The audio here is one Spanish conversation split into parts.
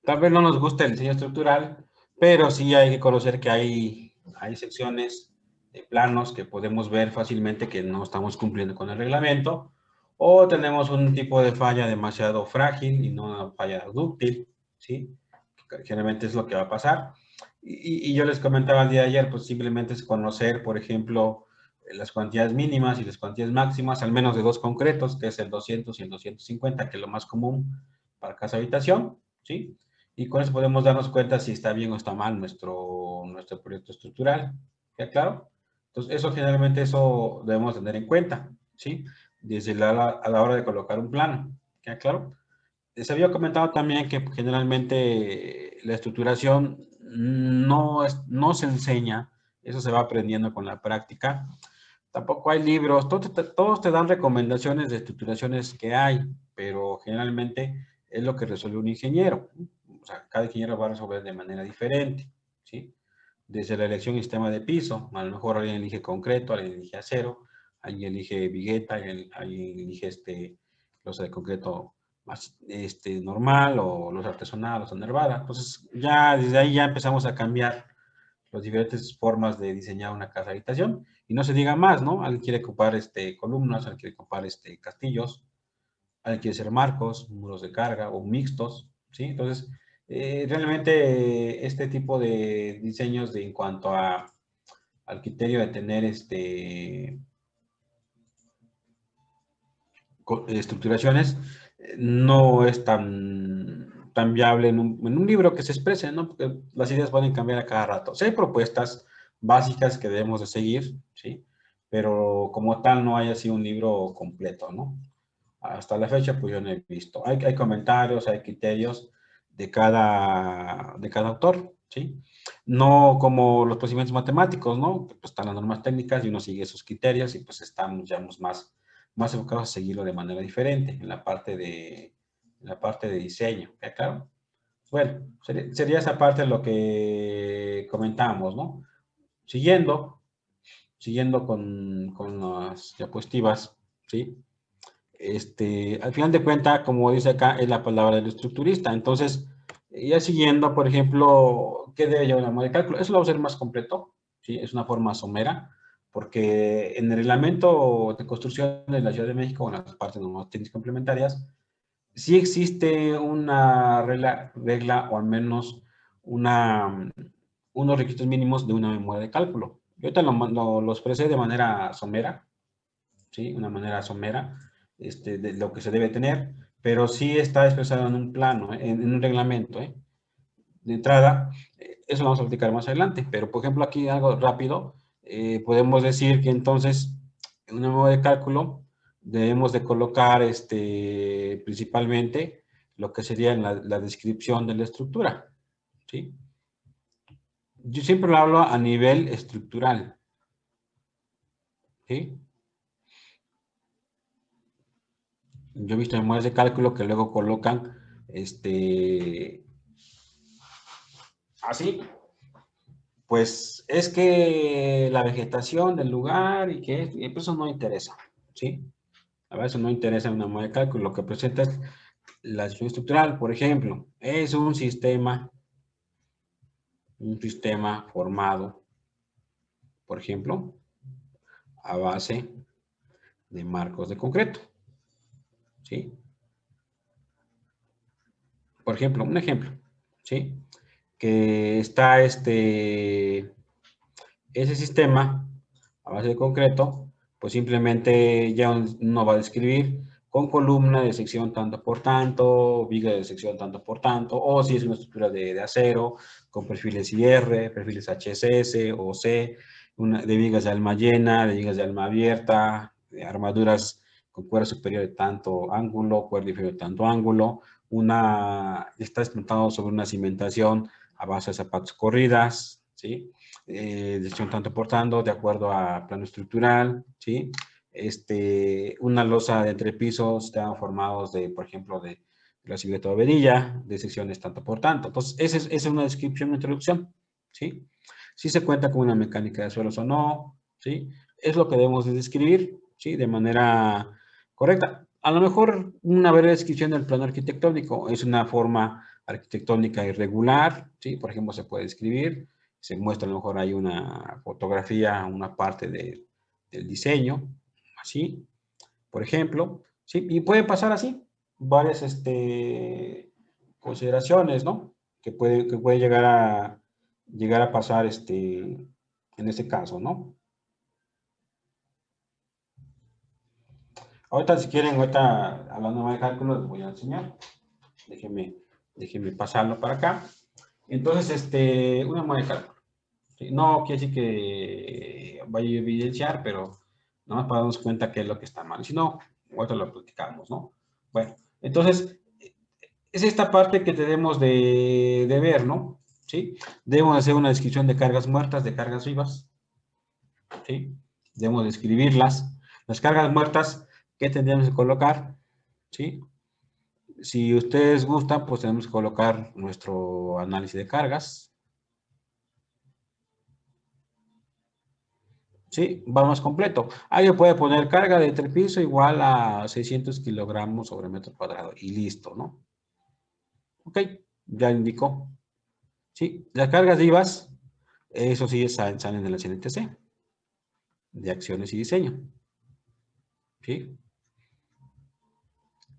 Tal vez no nos gusta el diseño estructural, pero sí hay que conocer que hay secciones de planos que podemos ver fácilmente que no estamos cumpliendo con el reglamento, o tenemos un tipo de falla demasiado frágil y no una falla dúctil, ¿sí? Generalmente es lo que va a pasar. Y yo les comentaba el día de ayer, pues simplemente es conocer, por ejemplo, las cuantías mínimas y las cuantías máximas, al menos de dos concretos, que es el 200 y el 250, que es lo más común para casa habitación, ¿sí? Y con eso podemos darnos cuenta si está bien o está mal nuestro proyecto estructural. ¿Queda claro? Entonces, eso generalmente eso debemos tener en cuenta, ¿sí? Desde a la hora de colocar un plano. ¿Queda claro? Les había comentado también que generalmente la estructuración no se enseña, eso se va aprendiendo con la práctica. Tampoco hay libros, todos te dan recomendaciones de estructuraciones que hay, pero generalmente es lo que resuelve un ingeniero. O sea, cada ingeniero va a resolver de manera diferente, ¿sí? Desde la elección y sistema de piso, a lo mejor alguien elige concreto, alguien elige acero, alguien elige vigueta, alguien elige los de concreto más normal o los artesanales o nervada. Entonces, ya desde ahí ya empezamos a cambiar las diferentes formas de diseñar una casa habitación y no se diga más, ¿no? Alguien quiere ocupar columnas, alguien quiere ocupar castillos, alguien quiere hacer marcos, muros de carga o mixtos, ¿sí? Entonces, realmente este tipo de diseños en cuanto al criterio de tener estructuraciones no es tan viable en un libro que se exprese, ¿no? Porque las ideas pueden cambiar a cada rato. Sí hay propuestas básicas que debemos de seguir, ¿sí? Pero como tal no hay así un libro completo, ¿no? Hasta la fecha, pues yo no he visto. Hay comentarios, hay criterios de cada autor, ¿sí? No como los procedimientos matemáticos, ¿no? Pues están las normas técnicas y uno sigue esos criterios y pues estamos ya más enfocados a seguirlo de manera diferente en la parte de diseño, ¿ya claro? Bueno, sería esa parte de lo que comentábamos, ¿no? Siguiendo, siguiendo con las diapositivas, ¿sí? Al final de cuentas, como dice acá, es la palabra del estructurista. Entonces, ya siguiendo, por ejemplo, ¿qué debe llevar la moda de cálculo? Eso lo va a ser más completo, ¿sí? Es una forma somera, porque en el reglamento de construcción de la Ciudad de México, en las partes no técnicas complementarias, sí existe una regla o al menos una, unos requisitos mínimos de una memoria de cálculo. Yo te lo expresé de manera somera, ¿sí? Una manera somera de lo que se debe tener, pero sí está expresado en un plano, en un reglamento. De entrada, eso lo vamos a platicar más adelante, pero por ejemplo aquí algo rápido, podemos decir que entonces en una memoria de cálculo debemos de colocar principalmente lo que sería en la descripción de la estructura, ¿sí? Yo siempre lo hablo a nivel estructural, ¿sí? Yo he visto memorias de cálculo que luego colocan así, pues es que la vegetación del lugar y pues eso no interesa, ¿sí? A veces no interesa una memoria de cálculo, lo que presenta es la descripción estructural, por ejemplo, es un sistema formado, por ejemplo, a base de marcos de concreto, ¿sí? Por ejemplo, un ejemplo, ¿sí? Que está ese sistema a base de concreto, pues simplemente ya uno va a describir con columna de sección tanto por tanto, viga de sección tanto por tanto, o si es una estructura de acero, con perfiles IR, perfiles HSS o C, de vigas de alma llena, de vigas de alma abierta, de armaduras con cuerda superior de tanto ángulo, cuerda inferior de tanto ángulo, está montado sobre una cimentación a base de zapatos corridas, ¿sí? Decisión tanto por tanto, de acuerdo a plano estructural, ¿sí? Una losa de entrepisos están formados por ejemplo, de la silueta de verilla, de secciones tanto por tanto. Entonces, esa es una descripción, una introducción, ¿sí? Si se cuenta con una mecánica de suelos o no, ¿sí? Es lo que debemos de describir, ¿sí? De manera correcta. A lo mejor una breve descripción del plano arquitectónico es una forma arquitectónica irregular, ¿sí? Por ejemplo, se puede escribir, se muestra a lo mejor hay una fotografía, una parte del diseño, así, por ejemplo, ¿sí? Y puede pasar así, varias consideraciones, ¿no? Que puede llegar a pasar en este caso, ¿no? Ahorita, si quieren, ahorita hablando de cálculo, les voy a enseñar. Déjenme pasarlo para acá. Entonces, una muestra de cálculo. ¿Sí? No quiere decir que vaya a evidenciar, pero nada más para darnos cuenta qué es lo que está mal. Si no, ahorita lo platicamos, ¿no? Bueno, entonces, es esta parte que tenemos de ver, ¿no? ¿Sí? Debemos hacer una descripción de cargas muertas, de cargas vivas, ¿sí? Debemos describirlas. Las cargas muertas, ¿qué tendríamos que colocar? ¿Sí? Si ustedes gustan, pues tenemos que colocar nuestro análisis de cargas. ¿Sí? Va más completo. Alguien puede poner carga de entrepiso igual a 600 kilogramos sobre metro cuadrado y listo, ¿no? Ok, ya indicó. ¿Sí? Las cargas vivas, eso sí salen de la CNTC, de acciones y diseño. ¿Sí?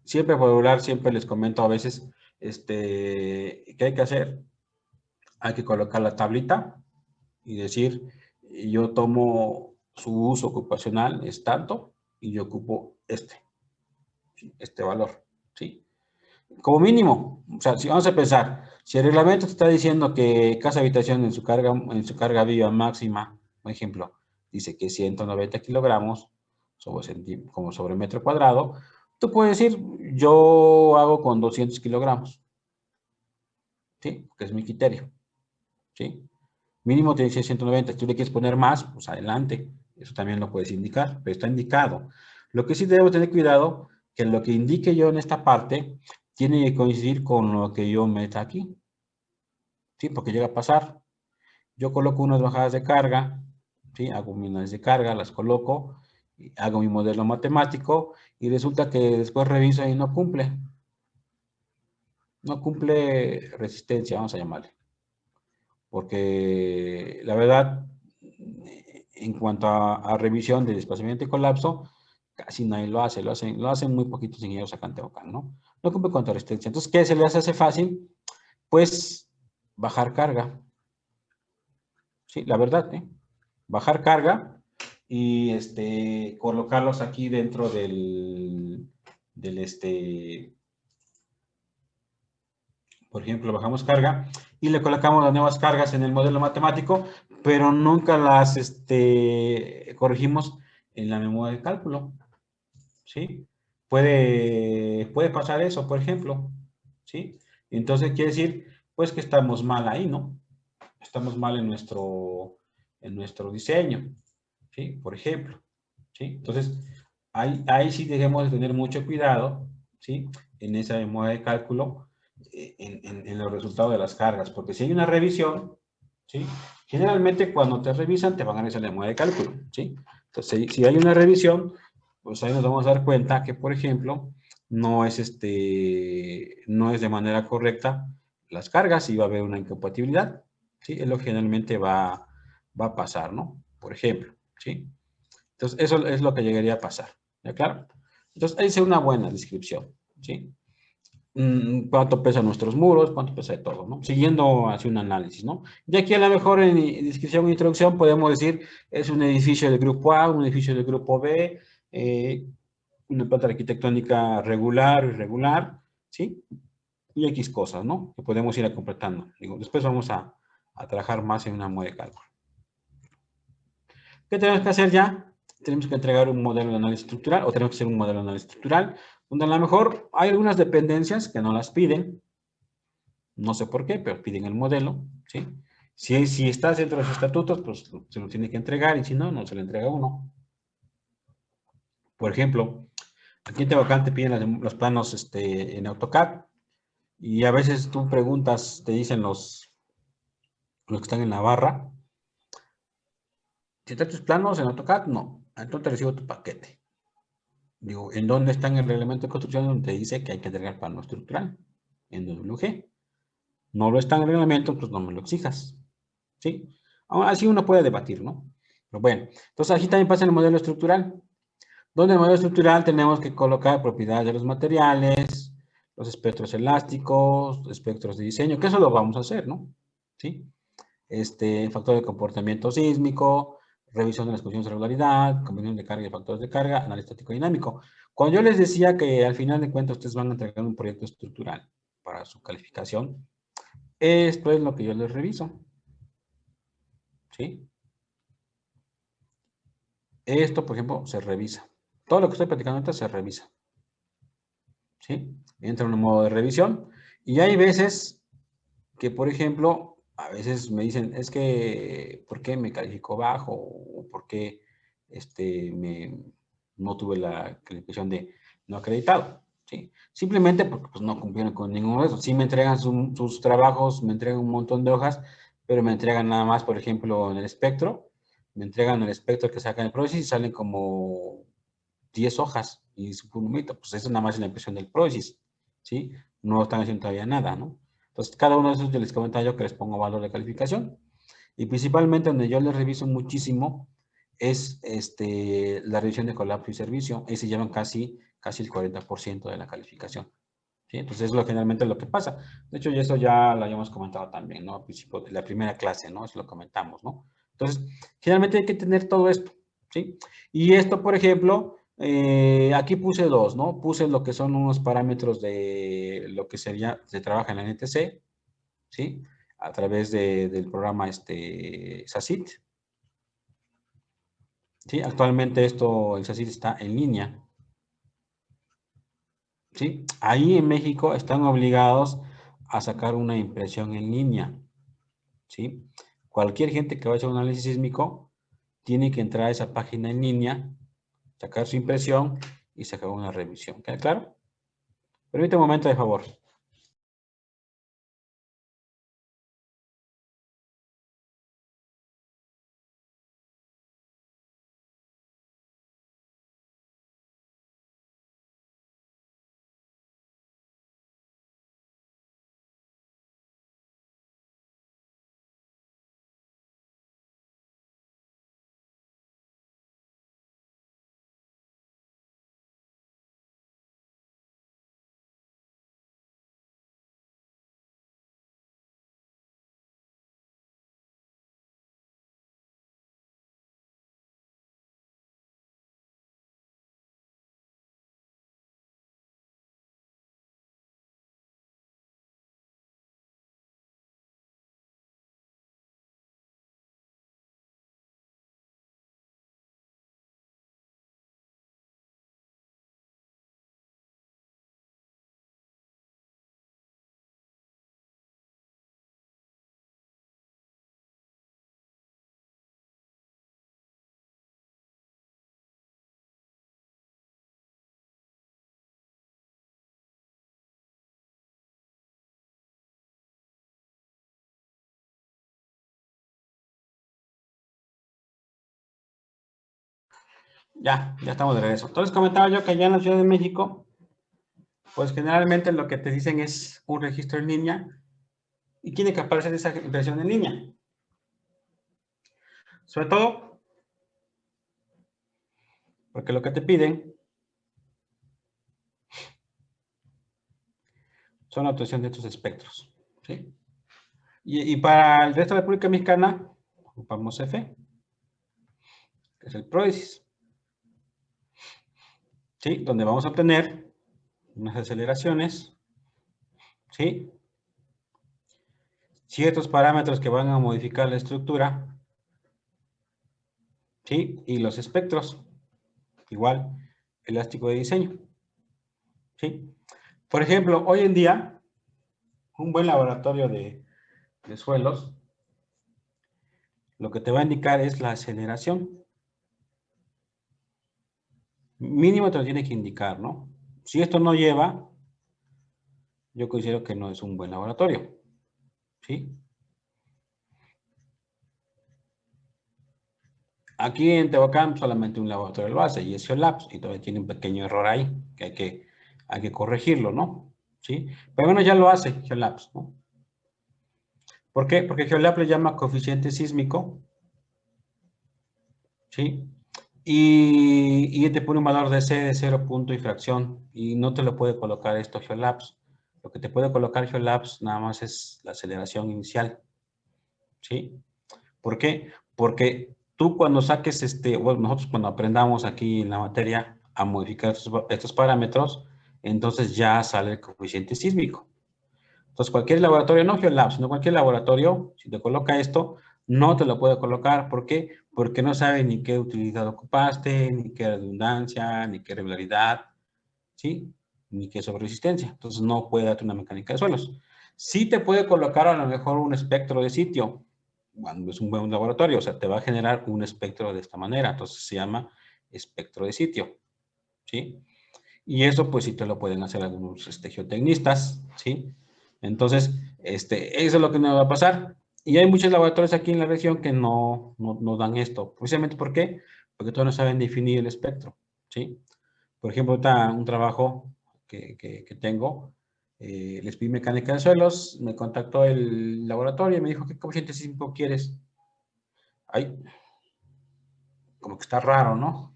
Siempre por regular, siempre les comento a veces, ¿qué hay que hacer? Hay que colocar la tablita y decir, yo tomo su uso ocupacional es tanto y yo ocupo este valor, ¿sí? Como mínimo, o sea, si vamos a pensar, si el reglamento te está diciendo que casa habitación en su carga viva máxima, por ejemplo, dice que 190 kilogramos como sobre metro cuadrado, tú puedes decir, yo hago con 200 kilogramos, ¿sí? Que es mi criterio, ¿sí? Mínimo tiene que ser 190. Si tú le quieres poner más, pues adelante. Eso también lo puedes indicar, pero está indicado. Lo que sí debo tener cuidado, que lo que indique yo en esta parte tiene que coincidir con lo que yo meta aquí. ¿Sí? Porque llega a pasar. Yo coloco unas bajadas de carga, ¿sí? Hago mis unidades de carga, las coloco, hago mi modelo matemático y resulta que después reviso y no cumple. No cumple resistencia, vamos a llamarle. Porque la verdad, en cuanto a revisión de desplazamiento y colapso, casi nadie lo hacen muy poquitos ingenieros acá en Tehuacán, ¿no? No cumple con resistencia. Entonces, ¿qué se les hace fácil? Pues bajar carga. Sí, la verdad, ¿eh? Bajar carga y colocarlos aquí dentro del por ejemplo, bajamos carga y le colocamos las nuevas cargas en el modelo matemático, pero nunca las corregimos en la memoria de cálculo, ¿sí? Puede pasar eso, por ejemplo, ¿sí? Entonces quiere decir, pues que estamos mal ahí, ¿no? Estamos mal en nuestro diseño, ¿sí? Por ejemplo, ¿sí? Entonces, ahí sí debemos de tener mucho cuidado, ¿sí? En esa memoria de cálculo, en los resultados de las cargas, porque si hay una revisión, ¿sí? Generalmente cuando te revisan te van a revisar la memoria de cálculo, ¿sí? Entonces, si hay una revisión, pues ahí nos vamos a dar cuenta que, por ejemplo, no es de manera correcta las cargas y va a haber una incompatibilidad, ¿sí? Es lo que generalmente va a pasar, ¿no? Por ejemplo, ¿sí? Entonces, eso es lo que llegaría a pasar, ¿ya claro? Entonces, ahí es una buena descripción, ¿sí? Cuánto pesan nuestros muros, cuánto pesa de todo, ¿no? Siguiendo hacia un análisis, ¿no? Y aquí a lo mejor en descripción e introducción podemos decir, es un edificio del grupo A, un edificio del grupo B, una planta arquitectónica regular, irregular, ¿sí? Y X cosas, ¿no? Que podemos ir completando. Digo, después vamos a trabajar más en una muelle de cálculo. ¿Qué tenemos que hacer ya? Tenemos que entregar un modelo de análisis estructural o tenemos que hacer un modelo de análisis estructural, donde a lo mejor hay algunas dependencias que no las piden, no sé por qué, pero piden el modelo, ¿sí? Si estás dentro de los estatutos, pues se lo tiene que entregar y si no, no se le entrega uno. Por ejemplo, aquí en Tehuacán te piden los planos en AutoCAD y a veces tú preguntas, te dicen los que están en la barra, si están tus planos en AutoCAD, no, entonces te recibo tu paquete. Digo, ¿en dónde está en el reglamento de construcción donde te dice que hay que entregar plano estructural? En WG. No lo está en el reglamento, pues no me lo exijas, ¿sí? Aún así uno puede debatir, ¿no? Pero bueno, entonces aquí también pasa en el modelo estructural, donde en el modelo estructural tenemos que colocar propiedades de los materiales, los espectros elásticos, espectros de diseño, que eso lo vamos a hacer, ¿no? ¿Sí? Factor de comportamiento sísmico, revisión de las condiciones de regularidad, combinación de carga y factores de carga, análisis estático dinámico. Cuando yo les decía que al final de cuentas ustedes van a entregar un proyecto estructural para su calificación, esto es lo que yo les reviso, ¿sí? Esto, por ejemplo, se revisa. Todo lo que estoy platicando ahorita se revisa, ¿sí? Entra en un modo de revisión y hay veces que, por ejemplo, a veces me dicen, es que, ¿por qué me calificó bajo? ¿O por qué no tuve la calificación de no acreditado? ¿Sí? Simplemente porque pues, no cumplieron con ninguno de esos. Sí me entregan sus trabajos, me entregan un montón de hojas, pero me entregan nada más, por ejemplo, en el espectro, me entregan el espectro que sacan el PROCIS y salen como 10 hojas y su numerito, pues eso nada más es la impresión del PROCIS, ¿sí? No están haciendo todavía nada, ¿no? Entonces, cada uno de esos yo les comentaba yo que les pongo valor de calificación. Y principalmente donde yo les reviso muchísimo es la revisión de colapso y servicio. Ahí se llevan casi el 40% de la calificación. ¿Sí? Entonces, es generalmente lo que pasa. De hecho, y eso ya lo habíamos comentado también, ¿no? Al principio de la primera clase, ¿no? Eso lo comentamos, ¿no? Entonces, generalmente hay que tener todo esto, ¿sí? Y esto, por ejemplo, aquí puse dos, ¿no? Puse lo que son unos parámetros de lo que se trabaja en la NTC, ¿sí? A través del programa SACIT, ¿sí? Actualmente el SACIT está en línea, ¿sí? Ahí en México están obligados a sacar una impresión en línea, ¿sí? Cualquier gente que vaya a hacer un análisis sísmico tiene que entrar a esa página en línea, sacar su impresión y sacar una revisión. ¿Queda claro? Permítame un momento, de favor. Ya estamos de regreso. Entonces comentaba yo que allá en la Ciudad de México, pues generalmente lo que te dicen es un registro en línea y tiene que aparecer esa impresión en línea. Sobre todo porque lo que te piden son la obtención de estos espectros, ¿sí? Y para el resto de la República Mexicana, ocupamos F, que es el PRODESIS, ¿sí? Donde vamos a obtener unas aceleraciones, ¿sí? Ciertos parámetros que van a modificar la estructura, ¿sí? Y los espectros, igual, elástico de diseño, ¿sí? Por ejemplo, hoy en día, un buen laboratorio de suelos, lo que te va a indicar es la aceleración. Mínimo te lo tiene que indicar, ¿no? Si esto no lleva, yo considero que no es un buen laboratorio, ¿sí? Aquí en Tehuacán solamente un laboratorio lo hace y es Geolabs y todavía tiene un pequeño error ahí que hay que corregirlo, ¿no? ¿Sí? Pero bueno, ya lo hace Geolabs, ¿no? ¿Por qué? Porque GeoLab le llama coeficiente sísmico, ¿sí? Y te pone un valor de C de 0 punto y fracción, y no te lo puede colocar esto GeoLabs. Lo que te puede colocar GeoLabs nada más es la aceleración inicial, ¿sí? ¿Por qué? Porque tú cuando saques, bueno, nosotros cuando aprendamos aquí en la materia a modificar estos parámetros, entonces ya sale el coeficiente sísmico. Entonces, cualquier laboratorio, no GeoLab, sino cualquier laboratorio, si te coloca esto, no te lo puede colocar. ¿Por qué? Porque no sabe ni qué utilidad ocupaste, ni qué redundancia, ni qué regularidad, ¿sí? Ni qué sobreresistencia. Entonces, no puede darte una mecánica de suelos. Sí te puede colocar a lo mejor un espectro de sitio, cuando es un buen laboratorio, o sea, te va a generar un espectro de esta manera. Entonces, se llama espectro de sitio, ¿sí? Y eso, pues, sí te lo pueden hacer algunos geotecnistas, ¿sí? Entonces, eso es lo que nos va a pasar. Y hay muchos laboratorios aquí en la región que no dan esto. Precisamente, ¿por qué? Porque todavía no saben definir el espectro, ¿sí? Por ejemplo, ahorita un trabajo que tengo, les pedí mecánica de suelos, me contactó el laboratorio y me dijo, ¿qué coeficiente sísmico quieres? Ay, como que está raro, ¿no?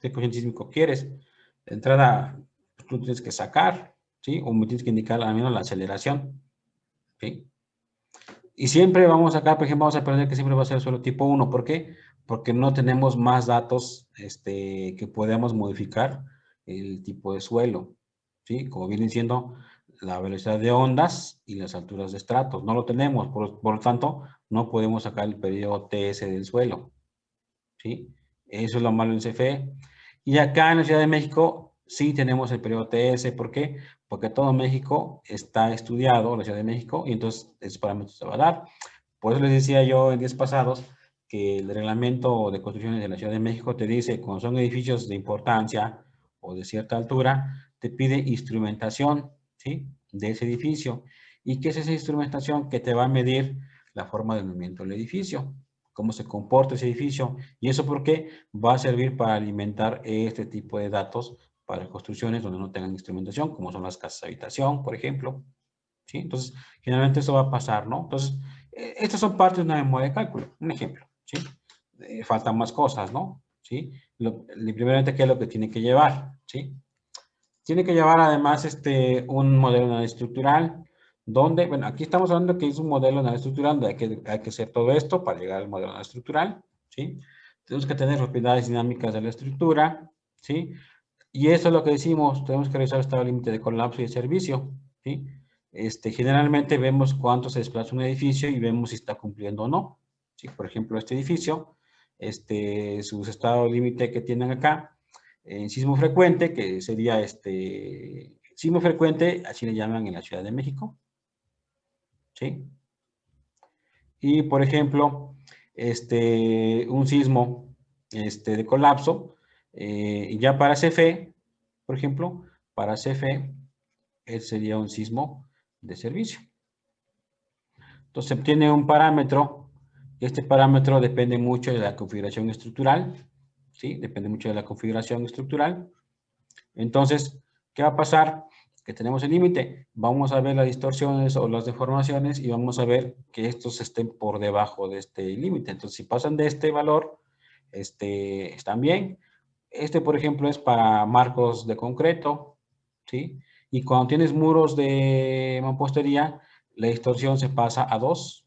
¿Qué coeficiente sísmico quieres? De entrada, pues, tú tienes que sacar, ¿sí? O me tienes que indicar al menos la aceleración, ¿sí? Y siempre vamos acá, por ejemplo, vamos a aprender que siempre va a ser suelo tipo 1. ¿Por qué? Porque no tenemos más datos que podamos modificar el tipo de suelo, ¿sí? Como vienen siendo la velocidad de ondas y las alturas de estratos. No lo tenemos, por lo tanto, no podemos sacar el periodo TS del suelo, ¿sí? Eso es lo malo en CFE. Y acá en la Ciudad de México sí tenemos el periodo TS. ¿Por qué? Porque todo México está estudiado, la Ciudad de México, y entonces esos parámetros se va a dar. Por eso les decía yo en días pasados que el reglamento de construcciones de la Ciudad de México te dice, cuando son edificios de importancia o de cierta altura, te pide instrumentación, ¿sí? De ese edificio. ¿Y qué es esa instrumentación? Que te va a medir la forma de movimiento del edificio, cómo se comporta ese edificio. ¿Y eso por qué? Va a servir para alimentar este tipo de datos para construcciones donde no tengan instrumentación, como son las casas de habitación, por ejemplo, ¿sí? Entonces, generalmente eso va a pasar, ¿no? Entonces, estas son partes de una memoria de cálculo, un ejemplo, ¿sí? Faltan más cosas, ¿no? ¿Sí? Primeramente, ¿qué es lo que tiene que llevar? ¿Sí? Tiene que llevar además un modelo de análisis estructural, donde, bueno, aquí estamos hablando que es un modelo de análisis estructural, donde hay que hacer todo esto para llegar al modelo de análisis estructural, ¿sí? Tenemos que tener propiedades dinámicas de la estructura, ¿sí? Y eso es lo que decimos, tenemos que revisar el estado límite de colapso y de servicio, ¿sí? Generalmente vemos cuánto se desplaza un edificio y vemos si está cumpliendo o no, ¿sí? Por ejemplo, este edificio, su estado límite que tienen acá, en sismo frecuente, que sería sismo frecuente, así le llaman en la Ciudad de México, ¿sí? Y, por ejemplo, un sismo de colapso, ya para CFE, por ejemplo, para CFE, sería un sismo de servicio. Entonces, se obtiene un parámetro, este parámetro depende mucho de la configuración estructural, ¿sí? Depende mucho de la configuración estructural. Entonces, ¿qué va a pasar? Que tenemos el límite, vamos a ver las distorsiones o las deformaciones y vamos a ver que estos estén por debajo de este límite. Entonces, si pasan de este valor, están bien. Por ejemplo, es para marcos de concreto, ¿sí? Y cuando tienes muros de mampostería, la distorsión se pasa a 2,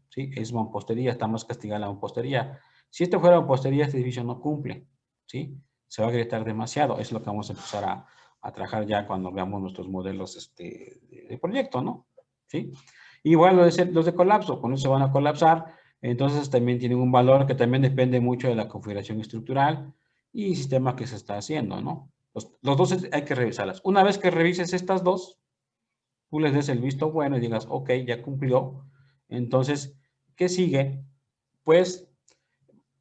¿sí? Es mampostería, está más castigada la mampostería. Si esto fuera mampostería, este edificio no cumple, ¿sí? Se va a agrietar demasiado. Eso es lo que vamos a empezar a trabajar ya cuando veamos nuestros modelos de proyecto, ¿no? ¿Sí? Igual los de colapso, cuando se van a colapsar, entonces también tienen un valor que también depende mucho de la configuración estructural y sistema que se está haciendo, ¿no? Los dos hay que revisarlas. Una vez que revises estas dos, tú les des el visto bueno y digas, ok, ya cumplió. Entonces, ¿qué sigue? Pues,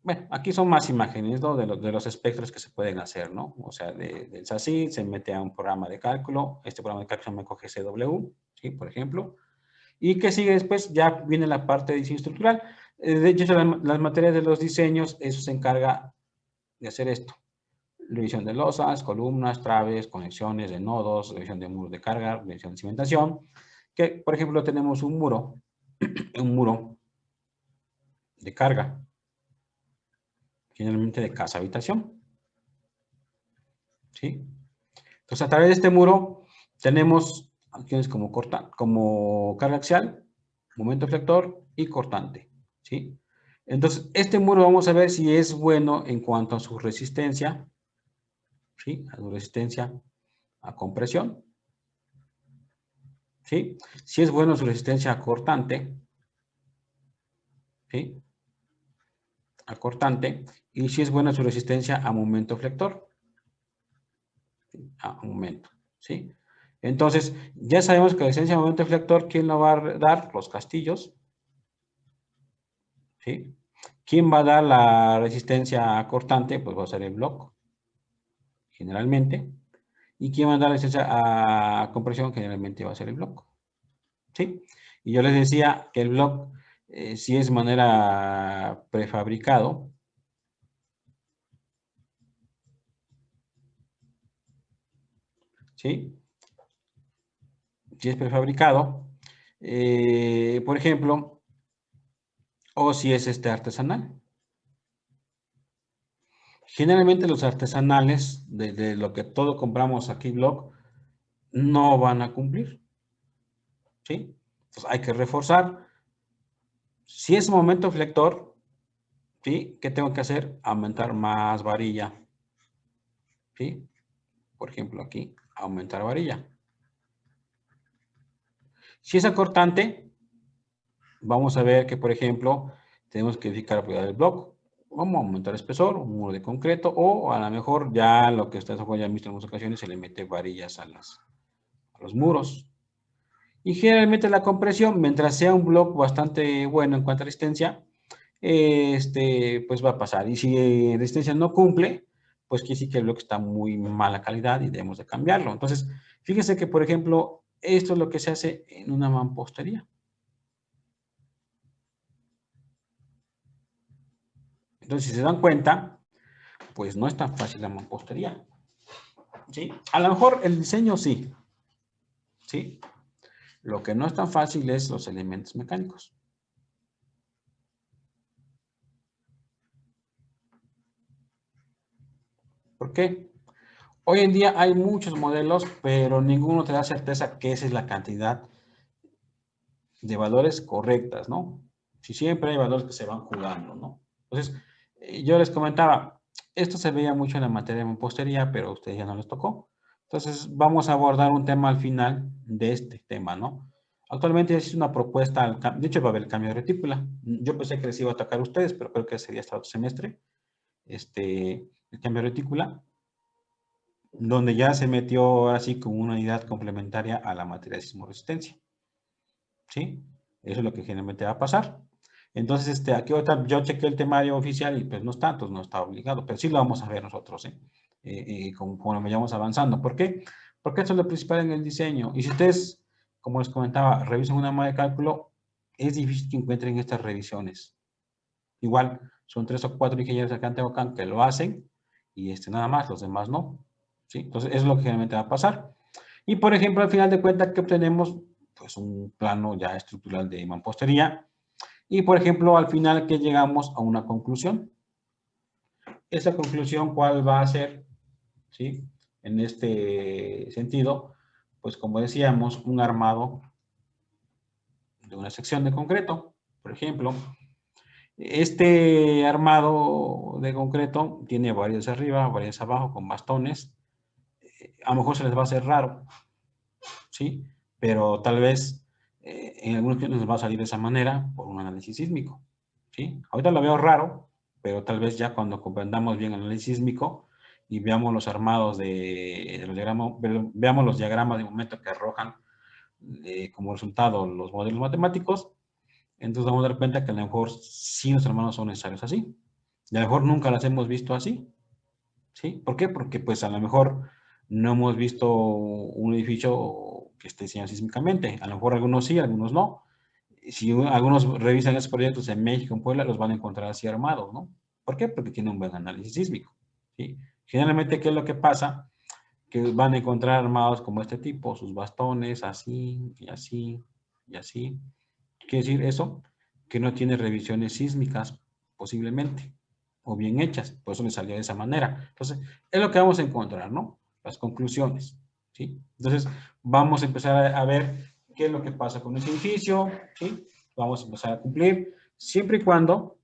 bueno, aquí son más imágenes, ¿no? De los espectros que se pueden hacer, ¿no? O sea, del SACID se mete a un programa de cálculo. Este programa de cálculo me coge CW, ¿sí? Por ejemplo. ¿Y qué sigue después? Ya viene la parte de diseño estructural. De hecho, las materias de los diseños, eso se encarga de hacer esto. Revisión de losas, columnas, traves, conexiones de nodos, revisión de muros de carga, revisión de cimentación. Que, por ejemplo, tenemos un muro, un muro de carga, generalmente de casa-habitación, ¿sí? Entonces, a través de este muro tenemos acciones como carga axial, momento eflector y cortante, ¿sí? Entonces, este muro vamos a ver si es bueno en cuanto a su resistencia, ¿sí? A su resistencia a compresión, ¿sí? Si es bueno su resistencia a cortante, ¿sí? A cortante, y si es buena su resistencia a momento flector, ¿sí? A momento, ¿sí? Entonces, ya sabemos que la resistencia a momento flector, ¿quién lo va a dar? Los castillos, ¿sí? ¿Quién va a dar la resistencia a cortante? Pues va a ser el bloque, generalmente. ¿Y quién va a dar la resistencia a compresión? Generalmente va a ser el bloque, ¿sí? Y yo les decía que el bloque, si es manera prefabricado, ¿sí? Si es prefabricado, por ejemplo, o si es artesanal. Generalmente los artesanales, de lo que todo compramos aquí, block, no van a cumplir, ¿sí? Entonces hay que reforzar. Si es momento flector, ¿sí? ¿Qué tengo que hacer? Aumentar más varilla, ¿sí? Por ejemplo, aquí, aumentar varilla. Si es acortante, vamos a ver que, por ejemplo, tenemos que verificar la propiedad del bloque. Vamos a aumentar el espesor, un muro de concreto, o a lo mejor ya lo que ustedes ya han visto en muchas ocasiones, se le mete varillas a los muros. Y generalmente la compresión, mientras sea un bloque bastante bueno en cuanto a resistencia, pues va a pasar. Y si resistencia no cumple, pues quiere decir que el bloque está muy mala calidad y debemos de cambiarlo. Entonces, fíjense que, por ejemplo, esto es lo que se hace en una mampostería. Entonces, si se dan cuenta, pues no es tan fácil la mampostería, ¿sí? A lo mejor el diseño sí, ¿sí? Lo que no es tan fácil es los elementos mecánicos. ¿Por qué? Hoy en día hay muchos modelos, pero ninguno te da certeza que esa es la cantidad de valores correctas, ¿no? Si siempre hay valores que se van jugando, ¿no? Entonces, yo les comentaba, esto se veía mucho en la materia de mampostería, pero a ustedes ya no les tocó. Entonces, vamos a abordar un tema al final de este tema, ¿no? Actualmente es una propuesta, de hecho va a haber cambio de retícula. Yo pensé que les iba a tocar a ustedes, pero creo que sería hasta otro semestre, el cambio de retícula, donde ya se metió así como una unidad complementaria a la materia de sismo resistencia. ¿Sí? Eso es lo que generalmente va a pasar. Entonces, aquí ahorita yo chequé el temario oficial y pues no está, entonces no está obligado, pero sí lo vamos a ver nosotros, ¿eh? Conforme vayamos avanzando. ¿Por qué? Porque esto es lo principal en el diseño. Y si ustedes, como les comentaba, revisan una malla de cálculo, es difícil que encuentren estas revisiones. Igual, son 3 o 4 ingenieros acá en Tehuacán que lo hacen y nada más, los demás no. ¿Sí? Entonces, eso es lo que generalmente va a pasar. Y, por ejemplo, al final de cuentas, ¿qué obtenemos? Pues un plano ya estructural de mampostería. Y, por ejemplo, al final que llegamos a una conclusión. Esa conclusión, ¿cuál va a ser? ¿Sí? En este sentido, pues como decíamos, un armado de una sección de concreto. Por ejemplo, este armado de concreto tiene varios arriba, varios abajo, con bastones. A lo mejor se les va a hacer raro, ¿sí? Pero tal vez en algunos casos nos va a salir de esa manera por un análisis sísmico, ¿sí? Ahorita lo veo raro, pero tal vez ya cuando comprendamos bien el análisis sísmico y veamos los armados de los diagramas, veamos los diagramas de momento que arrojan como resultado los modelos matemáticos, entonces vamos a dar cuenta que a lo mejor sí nuestros hermanos son necesarios así. Y a lo mejor nunca las hemos visto así, ¿sí? ¿Por qué? Porque pues a lo mejor no hemos visto un edificio que esté diseñado sísmicamente. A lo mejor algunos sí, algunos no. Si algunos revisan esos proyectos en México, en Puebla, los van a encontrar así armados, ¿no? ¿Por qué? Porque tienen un buen análisis sísmico, ¿sí? Generalmente, ¿qué es lo que pasa? Que van a encontrar armados como este tipo, sus bastones, así, y así, y así. Quiere decir eso, que no tiene revisiones sísmicas, posiblemente, o bien hechas, por eso me salió de esa manera. Entonces, es lo que vamos a encontrar, ¿no? Las conclusiones, ¿sí? Entonces, vamos a empezar a ver qué es lo que pasa con ese edificio, ¿sí? Vamos a empezar a cumplir, siempre y cuando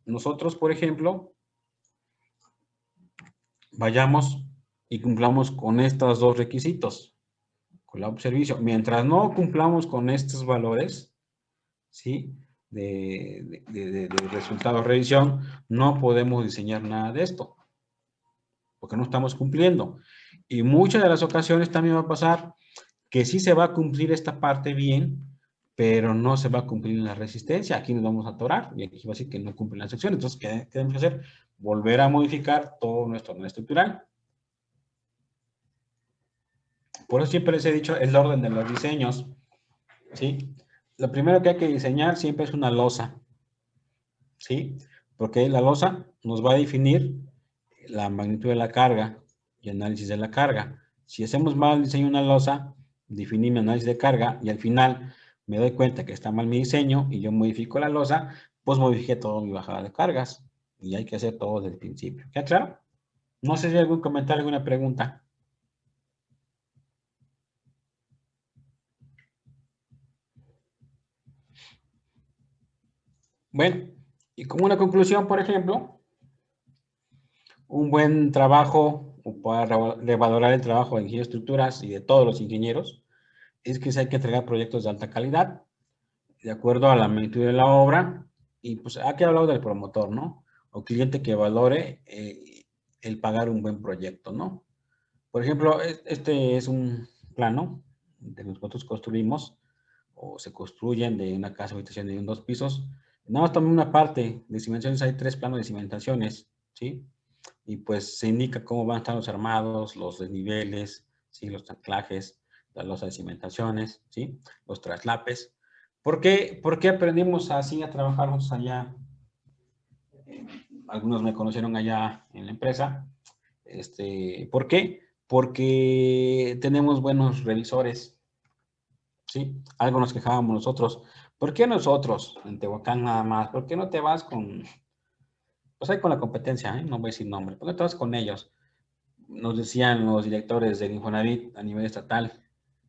nosotros, por ejemplo, vayamos y cumplamos con estos dos requisitos, con la servicio. Mientras no cumplamos con estos valores, ¿sí? De resultado de revisión, no podemos diseñar nada de esto, porque no estamos cumpliendo. Y muchas de las ocasiones también va a pasar que sí se va a cumplir esta parte bien, pero no se va a cumplir la resistencia. Aquí nos vamos a atorar y aquí va a decir que no cumplen la sección. Entonces, ¿qué tenemos que hacer? Volver a modificar todo nuestro orden estructural. Por eso siempre les he dicho el orden de los diseños, ¿sí? Lo primero que hay que diseñar siempre es una losa, ¿sí? Porque la losa nos va a definir la magnitud de la carga y análisis de la carga. Si hacemos mal el diseño de una losa, definí mi análisis de carga y al final me doy cuenta que está mal mi diseño y yo modifico la losa, pues modifiqué todo mi bajada de cargas y hay que hacer todo desde el principio. ¿Queda claro? No sé si hay algún comentario, alguna pregunta. Bueno, y como una conclusión, por ejemplo, un buen trabajo para revalorar el trabajo de ingenieros de estructuras y de todos los ingenieros es que se hay que entregar proyectos de alta calidad de acuerdo a la magnitud de la obra y pues aquí he hablado del promotor, ¿no? O cliente que valore el pagar un buen proyecto, ¿no? Por ejemplo, este es un plano de los que nosotros construimos o se construyen de una casa habitación de 2 pisos. Nada más también una parte de cimentaciones, hay 3 planos de cimentaciones, ¿sí? Y pues se indica cómo van a estar los armados, los desniveles, ¿sí? Los anclajes, las losas de cimentaciones, ¿sí? Los traslapes. ¿Por qué aprendimos así a trabajar nosotros allá? Algunos me conocieron allá en la empresa. ¿Por qué? Porque tenemos buenos revisores, ¿sí? Algo nos quejábamos nosotros. ¿Por qué nosotros, en Tehuacán nada más? ¿Por qué no te vas con, pues ahí con la competencia, ¿eh? No voy a decir nombre, ¿por qué no te vas con ellos? Nos decían los directores del Infonavit a nivel estatal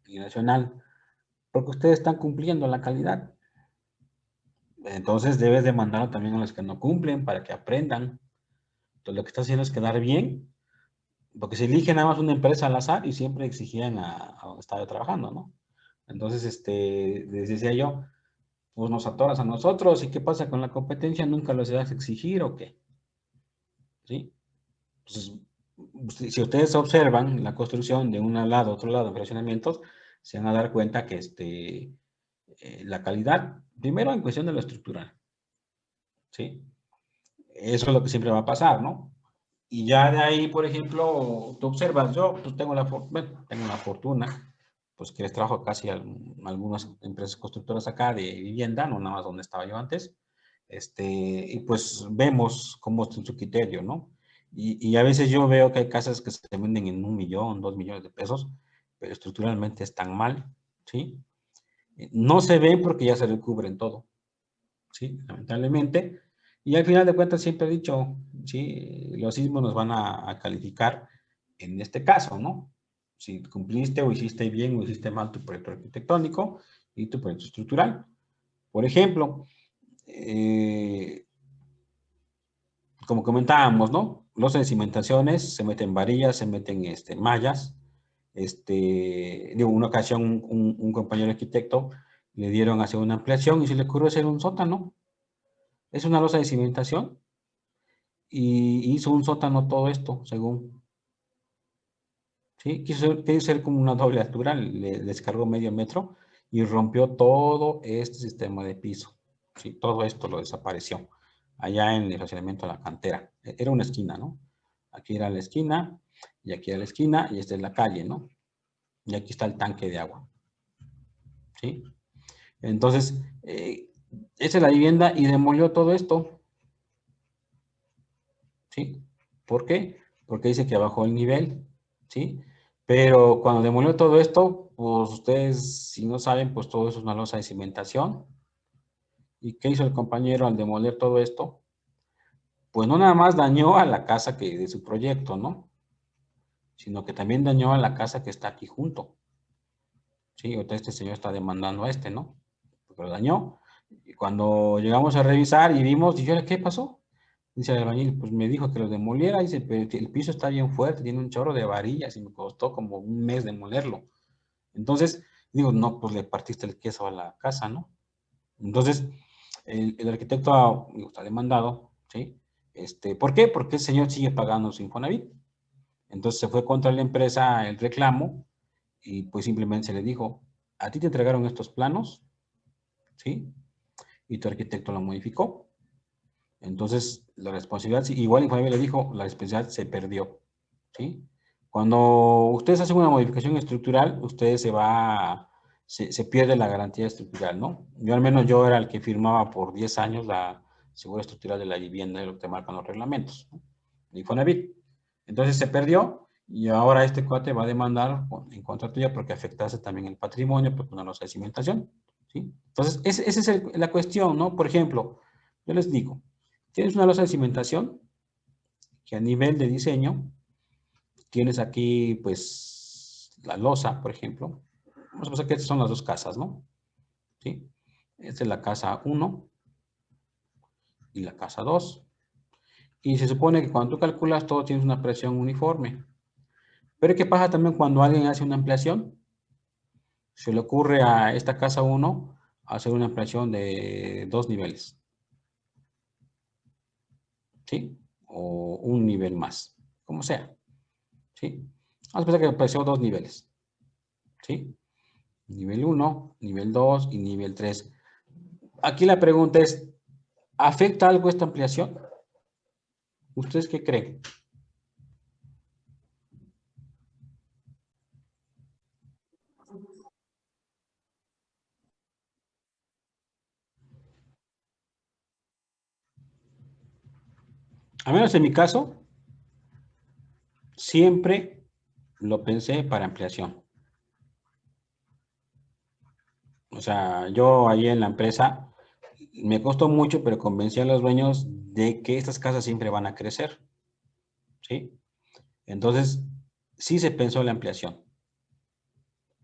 y nacional, porque ustedes están cumpliendo la calidad. Entonces debes de mandarlo también a los que no cumplen para que aprendan. Entonces lo que está haciendo es quedar bien, porque se elige nada más una empresa al azar y siempre exigían a donde estaba trabajando, ¿no? Entonces, les decía yo, pues nos atoras a nosotros, ¿y qué pasa con la competencia? ¿Nunca los vas a exigir o qué? ¿Sí? Entonces, si ustedes observan la construcción de un lado a otro lado, fraccionamientos, se van a dar cuenta que la calidad, primero en cuestión de lo estructural, ¿sí? Eso es lo que siempre va a pasar, ¿no? Y ya de ahí, por ejemplo, tú observas, yo pues, tengo bueno, tengo la fortuna, pues que les trabajo casi a algunas empresas constructoras acá de vivienda, no nada más donde estaba yo antes, y pues vemos cómo es su criterio, ¿no? Y a veces yo veo que hay casas que se venden en 1 millón, 2 millones de pesos, pero estructuralmente están mal, ¿sí? No se ven porque ya se recubren todo, ¿sí? Lamentablemente. Y al final de cuentas siempre he dicho, ¿sí? Los sismos nos van a calificar en este caso, ¿no? Si cumpliste o hiciste bien o hiciste mal tu proyecto arquitectónico y tu proyecto estructural. Por ejemplo, como comentábamos, ¿no? Los de cimentaciones, se meten varillas, se meten mallas. Una ocasión un compañero arquitecto le dieron hacer una ampliación y se le ocurrió hacer un sótano. Es una losa de cimentación y hizo un sótano todo esto, según. ¿Sí? Quiso ser como una doble altura, le descargó medio metro y rompió todo este sistema de piso. ¿Sí? Todo esto lo desapareció allá en el estacionamiento de la cantera. Era una esquina, ¿no? Aquí era la esquina y aquí era la esquina y esta es la calle, ¿no? Y aquí está el tanque de agua. ¿Sí? Entonces, esa es la vivienda y demolió todo esto. ¿Sí? ¿Por qué? Porque dice que bajó el nivel, ¿sí? Pero cuando demolió todo esto, pues ustedes, si no saben, pues todo eso es una losa de cimentación, ¿Y qué hizo el compañero al demoler todo esto? Pues no nada más dañó a la casa que de su proyecto, ¿no? Sino que también dañó a la casa que está aquí junto. Sí, ahorita este señor está demandando a este, ¿no? Porque lo dañó. Y cuando llegamos a revisar y vimos, dije, ¿qué pasó? Dice el albañil, pues me dijo que lo demoliera, dice, pero el piso está bien fuerte, tiene un chorro de varillas y me costó como un mes demolerlo. Entonces, digo, no, pues le partiste el queso a la casa, ¿no? Entonces, el arquitecto digo, está demandado, ¿sí? ¿Por qué? Porque el señor sigue pagando su Infonavit. Entonces se fue contra la empresa el reclamo y pues simplemente se le dijo, a ti te entregaron estos planos, ¿sí? Y tu arquitecto lo modificó. Entonces, la responsabilidad, igual Infonavit le dijo, la responsabilidad se perdió, ¿sí? Cuando ustedes hacen una modificación estructural, ustedes se pierde la garantía estructural, ¿no? Yo al menos yo era el que firmaba por 10 años la segura estructural de la vivienda, de lo que te marcan los reglamentos, ¿no? De Infonavit. Entonces se perdió y ahora este cuate va a demandar en contra tuya porque afectaste también el patrimonio, porque una losa de cimentación, ¿sí? Entonces, esa es la cuestión, ¿no? Por ejemplo, yo les digo, tienes una losa de cimentación que a nivel de diseño tienes aquí, pues, la losa, por ejemplo. Vamos a pensar que estas son las dos casas, ¿no? ¿Sí? Esta es la casa 1 y la casa 2. Y se supone que cuando tú calculas todo tienes una presión uniforme. Pero ¿qué pasa también cuando alguien hace una ampliación? Se le ocurre a esta casa 1 hacer una ampliación de 2 niveles. ¿Sí? O un nivel más, como sea. ¿Sí? Vamos a pensar que ampliación 2 niveles. ¿Sí? Nivel 1, nivel 2 y nivel 3. Aquí la pregunta es, ¿afecta algo esta ampliación? ¿Ustedes qué creen? A menos en mi caso, siempre lo pensé para ampliación. O sea, yo ahí en la empresa me costó mucho, pero convencí a los dueños de que estas casas siempre van a crecer. ¿Sí? Entonces, sí se pensó en la ampliación.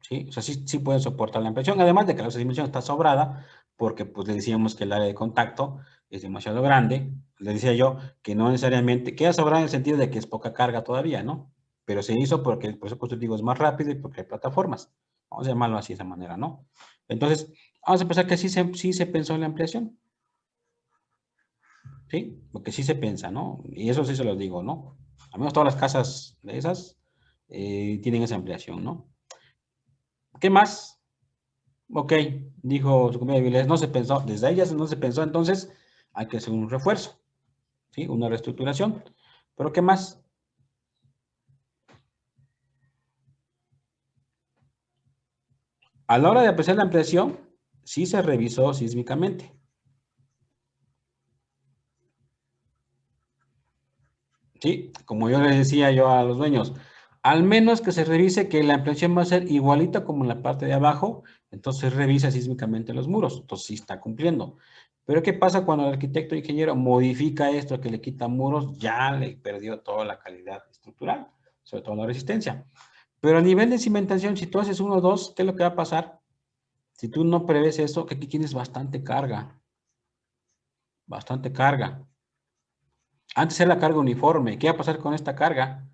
¿Sí? O sea, sí pueden soportar la ampliación. Además de que la dimensión está sobrada, porque pues le decíamos que el área de contacto es demasiado grande. Le decía yo que no necesariamente, queda sobrada en el sentido de que es poca carga todavía, ¿no? Pero se hizo porque el proceso constructivo es más rápido y porque hay plataformas. Vamos a llamarlo así de esa manera, ¿no? Entonces, vamos a pensar que sí se pensó en la ampliación, ¿sí? Porque sí se piensa, ¿no? Y eso sí se los digo, ¿no? Al menos todas las casas de esas tienen esa ampliación, ¿no? ¿Qué más? Ok, dijo su compañero Avilés, no se pensó, desde ahí ya no se pensó, entonces hay que hacer un refuerzo, ¿sí? Una reestructuración. ¿Pero qué más? A la hora de apreciar la ampliación, sí se revisó sísmicamente, ¿sí? Como yo le decía yo a los dueños, al menos que se revise que la ampliación va a ser igualita como en la parte de abajo, entonces revisa sísmicamente los muros, entonces sí está cumpliendo. Pero ¿qué pasa cuando el arquitecto o ingeniero modifica esto, que le quita muros? Ya le perdió toda la calidad estructural, sobre todo la resistencia. Pero a nivel de cimentación, si tú haces uno o dos, ¿qué es lo que va a pasar? Si tú no prevés eso, que aquí tienes bastante carga, bastante carga. Antes era la carga uniforme. ¿Qué va a pasar con esta carga?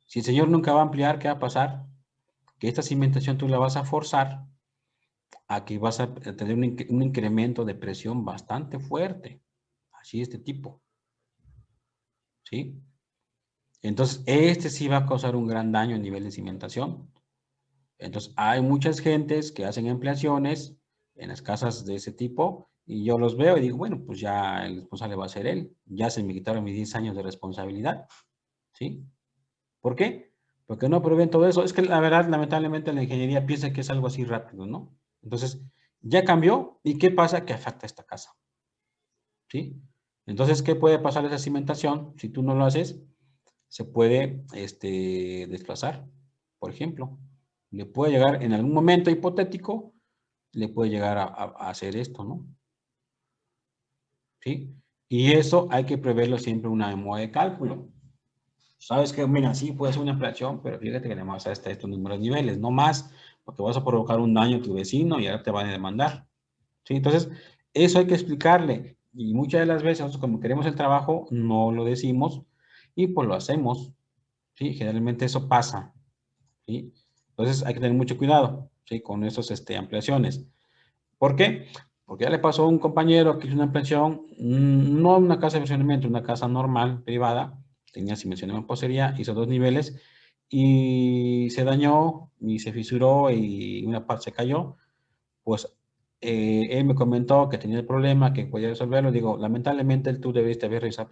Si el señor nunca va a ampliar, ¿qué va a pasar? Que esta cimentación tú la vas a forzar a que vas a tener un incremento de presión bastante fuerte. Así este tipo, ¿sí? Entonces, este sí va a causar un gran daño a nivel de cimentación. Entonces, hay muchas gentes que hacen ampliaciones en las casas de ese tipo y yo los veo y digo, bueno, pues ya el responsable va a ser él. Ya se me quitaron mis 10 años de responsabilidad, ¿sí? ¿Por qué? Porque no prevén todo eso. Es que la verdad, lamentablemente, la ingeniería piensa que es algo así rápido, ¿no? Entonces, ya cambió y ¿qué pasa? Que afecta a esta casa, ¿sí? Entonces, ¿qué puede pasar a esa cimentación? Si tú no lo haces, se puede desplazar, por ejemplo. Le puede llegar en algún momento hipotético, le puede llegar a hacer esto, ¿no? ¿sí? Y eso hay que preverlo siempre en una memoria de cálculo. Sabes que, mira, sí puede ser una ampliación, pero fíjate que además hasta estos números de niveles, no más, porque vas a provocar un daño a tu vecino y ahora te van a demandar, ¿sí? Entonces, eso hay que explicarle. Y muchas de las veces nosotros como queremos el trabajo, no lo decimos y pues lo hacemos, ¿sí? Generalmente eso pasa, ¿sí? Entonces hay que tener mucho cuidado, ¿sí? Con esas ampliaciones. ¿Por qué? Porque ya le pasó a un compañero que hizo una ampliación, no una casa de funcionamiento, una casa normal, privada, tenía, si mencioné mampostería, hizo 2 niveles y se dañó y se fisuró y una parte se cayó. Pues él me comentó que tenía el problema, que podía resolverlo. Digo, lamentablemente tú debiste haber revisado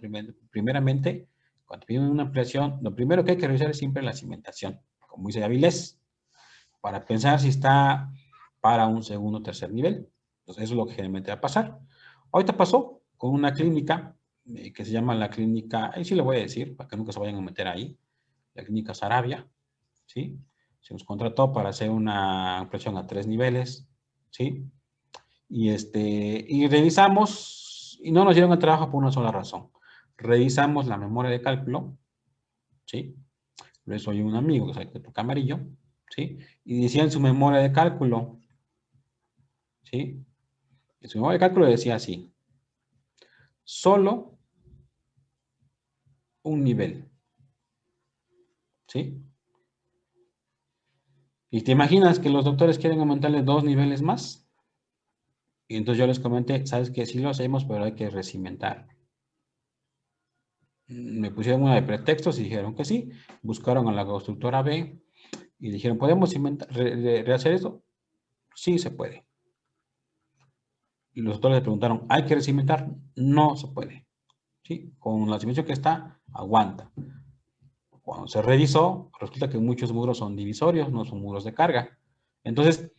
primeramente, cuando piden una ampliación, lo primero que hay que revisar es siempre la cimentación, como dice Avilés, para pensar si está para un segundo o tercer nivel. Entonces, eso es lo que generalmente va a pasar. Ahorita pasó con una clínica que se llama la clínica, ahí sí le voy a decir, para que nunca se vayan a meter ahí, la clínica Sarabia, ¿sí? Se nos contrató para hacer una ampliación a 3 niveles, ¿sí? Y revisamos, y no nos dieron el trabajo por una sola razón. Revisamos la memoria de cálculo, ¿sí? Por eso hay un amigo que es de Amarillo, ¿sí? Y decía en su memoria de cálculo, ¿sí? En su memoria de cálculo decía así, solo un nivel, ¿sí? Y te imaginas que los doctores quieren aumentarle 2 niveles más. Y entonces yo les comenté, sabes que sí lo hacemos, pero hay que recimentar. Me pusieron una de pretextos y dijeron que sí. Buscaron a la constructora B y dijeron, ¿podemos rehacer esto? Sí, se puede. Y los doctores le preguntaron, ¿hay que recimentar? No se puede. ¿Sí? Con la dimensión que está, aguanta. Cuando se revisó, resulta que muchos muros son divisorios, no son muros de carga. Entonces,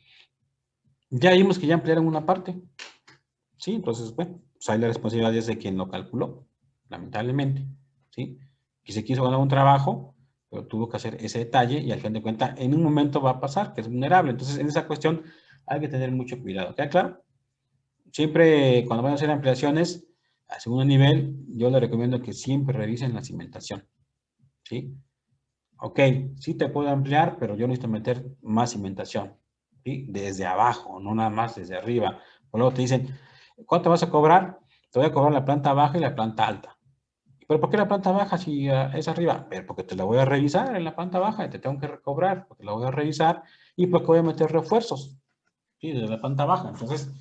ya vimos que ya ampliaron una parte. Sí, entonces, bueno, pues ahí la responsabilidad es de quien lo calculó, lamentablemente. ¿Sí? Que se quiso ganar un trabajo, pero tuvo que hacer ese detalle y al fin de cuentas, en un momento va a pasar, que es vulnerable. Entonces, en esa cuestión hay que tener mucho cuidado. ¿Queda claro? Siempre, cuando van a hacer ampliaciones a segundo nivel, yo le recomiendo que siempre revisen la cimentación. ¿Sí? Ok, sí te puedo ampliar, pero yo necesito meter más cimentación, ¿sí? Desde abajo, no nada más desde arriba. Por luego te dicen, ¿cuánto vas a cobrar? Te voy a cobrar la planta baja y la planta alta. ¿Pero por qué la planta baja si es arriba? Pero porque te la voy a revisar en la planta baja y te tengo que recobrar, porque la voy a revisar y porque voy a meter refuerzos, ¿sí? Desde la planta baja. Entonces,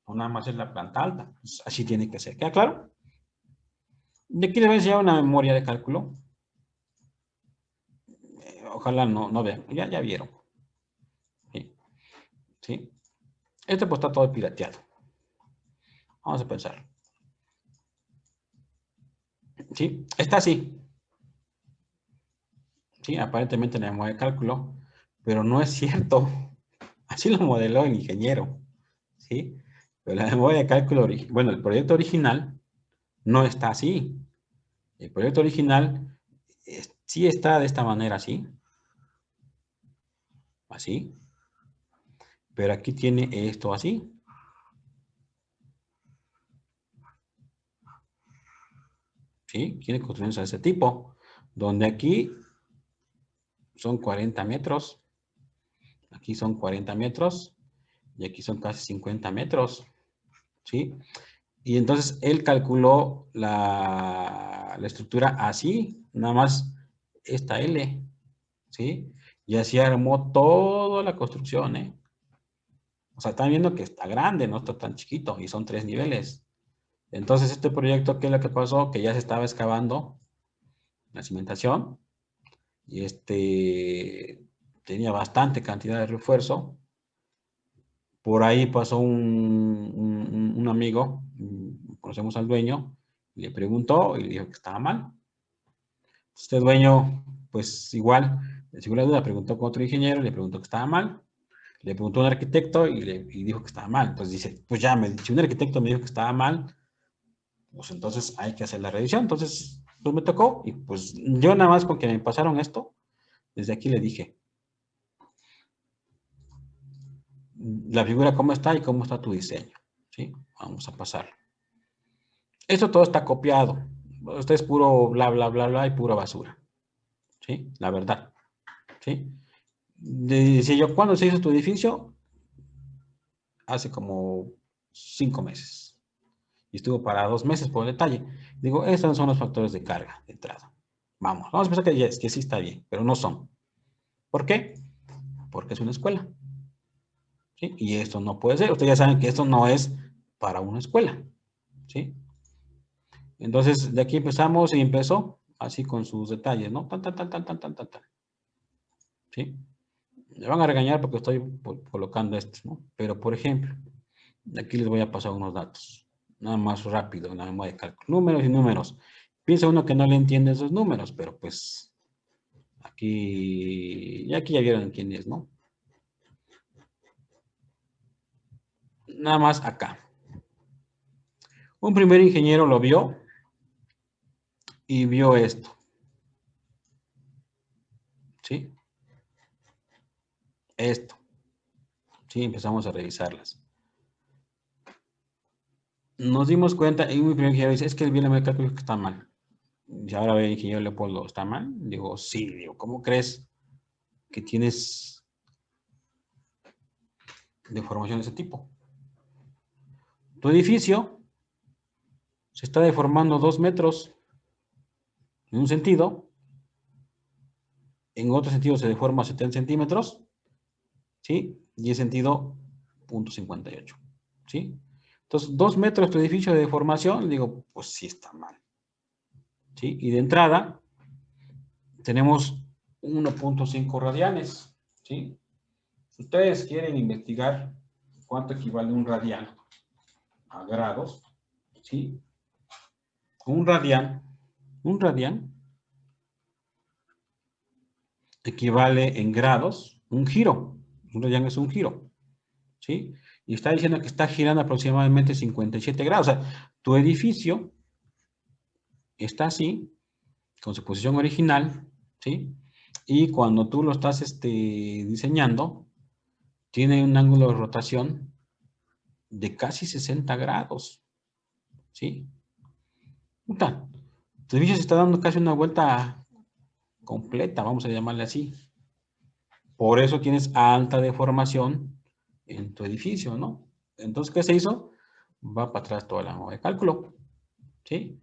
no nada más es la planta alta. Pues así tiene que ser. ¿Queda claro? De aquí les voy a enseñar una memoria de cálculo. Ojalá no vean. Ya vieron. ¿Sí? ¿Sí? Este pues está todo pirateado. Vamos a pensar. ¿Sí? Está así. ¿Sí? Aparentemente en la memoria de cálculo. Pero no es cierto. Así lo modeló el ingeniero. ¿Sí? Pero la memoria de cálculo, bueno, el proyecto original no está así. El proyecto original sí está de esta manera, así. Así. Pero aquí tiene esto así. ¿Sí? Tiene construcciones de ese tipo. Donde aquí son 40 metros. Aquí son 40 metros. Y aquí son casi 50 metros. ¿Sí? Y entonces él calculó la estructura así, nada más esta L, ¿sí? Y así armó toda la construcción, ¿eh? O sea, están viendo que está grande, no está tan chiquito, y son 3 niveles. Entonces, este proyecto, ¿qué es lo que pasó? Que ya se estaba excavando la cimentación, y tenía bastante cantidad de refuerzo. Por ahí pasó un amigo, conocemos al dueño, le preguntó y le dijo que estaba mal. Este dueño, pues igual, le siguió la duda, preguntó con otro ingeniero, le preguntó que estaba mal, le preguntó a un arquitecto y dijo que estaba mal. Entonces dice, pues ya, si un arquitecto me dijo que estaba mal, pues entonces hay que hacer la revisión. Entonces, pues me tocó y pues yo nada más con que me pasaron esto, desde aquí le dije, la figura cómo está y cómo está tu diseño, ¿sí? Vamos a pasar. Esto todo está copiado. Esto es puro bla, bla, bla, bla y pura basura. ¿Sí? La verdad. ¿Sí? Decía yo, ¿cuándo se hizo tu edificio? Hace como 5 meses. Y estuvo para 2 meses por detalle. Digo, estos son los factores de carga de entrada. Vamos a pensar que sí está bien, pero no son. ¿Por qué? Porque es una escuela. ¿Sí? Y esto no puede ser. Ustedes ya saben que esto no es para una escuela. ¿Sí? Entonces, de aquí empezamos y empezó así con sus detalles, ¿no? Tan, tan, tan, tan, tan, tan, tan, tan. ¿Sí? Me van a regañar porque estoy colocando esto, ¿no? Pero, por ejemplo, aquí les voy a pasar unos datos. Nada más rápido, en la memoria de cálculo. Números y números. Piensa uno que no le entiende esos números, pero pues aquí ya vieron quién es, ¿no? Nada más acá. Un primer ingeniero lo vio y vio esto, ¿sí? Esto, ¿sí? Empezamos a revisarlas. Nos dimos cuenta, y un primer ingeniero dice, es que el bien de cálculo está mal. Y ahora ve el ingeniero Leopoldo, ¿está mal? Digo, sí, digo, ¿cómo crees que tienes deformación de ese tipo? Tu edificio se está deformando 2 metros en un sentido, en otro sentido se deforma 70 centímetros, ¿sí? Y en sentido, 0.58, ¿sí? Entonces, 2 metros tu edificio de deformación, digo, pues sí está mal, ¿sí? Y de entrada, tenemos 1.5 radianes, ¿sí? Si ustedes quieren investigar cuánto equivale un radian a grados, ¿sí? Un radian equivale en grados, un giro. Un radian es un giro, ¿sí? Y está diciendo que está girando aproximadamente 57 grados. O sea, tu edificio está así, con su posición original, ¿sí? Y cuando tú lo estás diseñando, tiene un ángulo de rotación de casi 60 grados, ¿sí? Puta, tu edificio se está dando casi una vuelta completa, vamos a llamarle así. Por eso tienes alta deformación en tu edificio, ¿no? Entonces, ¿qué se hizo? Va para atrás toda la hoja de cálculo, ¿sí?